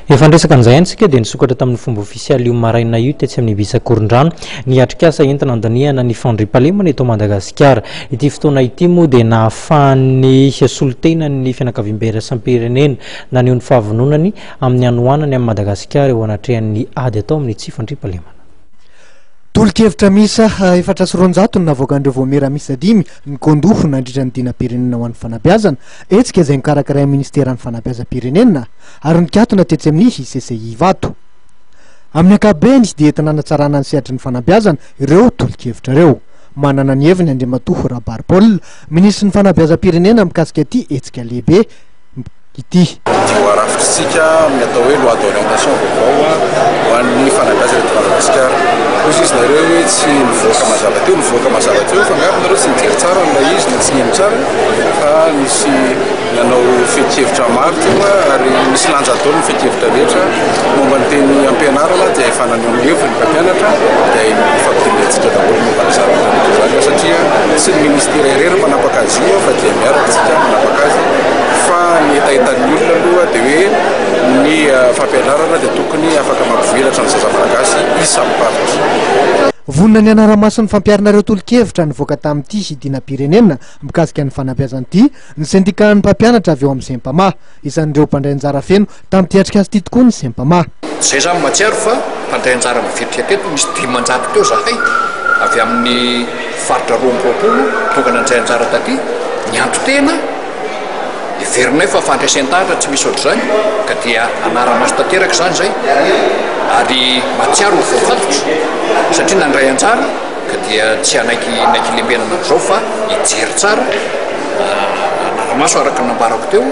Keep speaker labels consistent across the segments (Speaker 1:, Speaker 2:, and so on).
Speaker 1: Efa ndresaka an'izay antsika dia nisokatra tamin'ny fomba ofisialy io maraina io tetsy amin'ny Bisakorondrano ny atrikasa entina andaniana ny fandriampahalemana eto Madagasikara. Ity fotoana ity moa dia nahafahan'ny solitena ny fianakaviam-behera sam-pirenena naneho ny fahavononany amin'ny anohanany amin'ny Madagasikara eo anatrehan'ny ady atao amin'ny tsy fandriampahalemana.
Speaker 2: Tolo-kevitra misa 400 navoakan'ireo voamera misa 5 ny kondoho nandritra ny dina-pirenena ho an'ny fanabeazana etsika izay nikarakarain'ny ministeran'ny fanabeazam-pirenena ary nikatona tetsy amin'ny CCI Ivato. Amin'ny ankapobeny dia entina hanatsarana ny sehatry ny fanabeazana ireo tolo-kevitra ireo. Manana ny heviny Andriamatoa Rabary Paul, ministry ny fanabeazam-pirenena mikasika ity etsika lehibe ity.
Speaker 3: Arafitsika amin'ny atao hoe loi d'orientation vaovao ho an'ny fanabeazana eto Madagasikara. Izy nareo hoe tsy nivoaka mazava teo fa angamba nareo tsy nijery tsara n'ilay izy na tsy nino tsara fa misy nanao fetikevitra maro teo ary misy lanjadolo ny fetikevitra rehetra momba ny teny ampianarana dia efa naneho heviny ny mpampianatra dia mifampidinetsika daholo momba ny zavatra satria tsy ny ministera irery manapaka azy io fa dia miaraka tsika manapaka azy fa ny etaetan'ny olona aloha dia hoe ny fampianarana dia tokony afaka mampivelatra ny zaza malagasy isamparitra.
Speaker 2: Vonona ny anaramasin'ny fampiarinareo tolo-kevitra nivoaka tamin'ity dina-pirenena mikasika ny fanabeazana ity ny sendikan'ny mpampianatra avy eo amin'ny Sempama isan'ireo mpandray anjara feno tamin'ity atrikasa ity tokoa ny Sempama.
Speaker 4: Zay zany matsiaro fa mpandray anjara mivitrika teto misy 500 teo zahay avy amin'ny faritra 20 tonga nandray anjara taty niantro tena iverinay fa fandraisan-tahatra tsy misy ohatr'izany ka dia anaramaso tanteraka zany zay ary matsiaro ny voafatotra satria nandray anjara ka dia tsy anaiky lembenana amin'izao fa hijery tsara anaramaso araka nambarako teo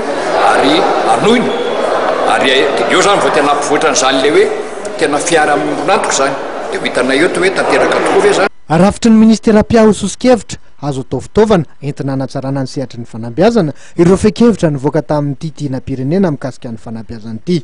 Speaker 4: ary anoiny ary eo zany vao tena ampivoatra n'izany le hoe tena fiara amin'nantoka zany dia ho hitanay eto hoe tanteraka tokoa ve zany.
Speaker 2: Arafitry ny ministera Piao Sosikevitra azo atao fitaovana entina hanatsarana ny sehatry ny fanabeazana ireo fekevitra nivoaka tamin'ity dina-pirenena mikasika ny fanabeazana ity.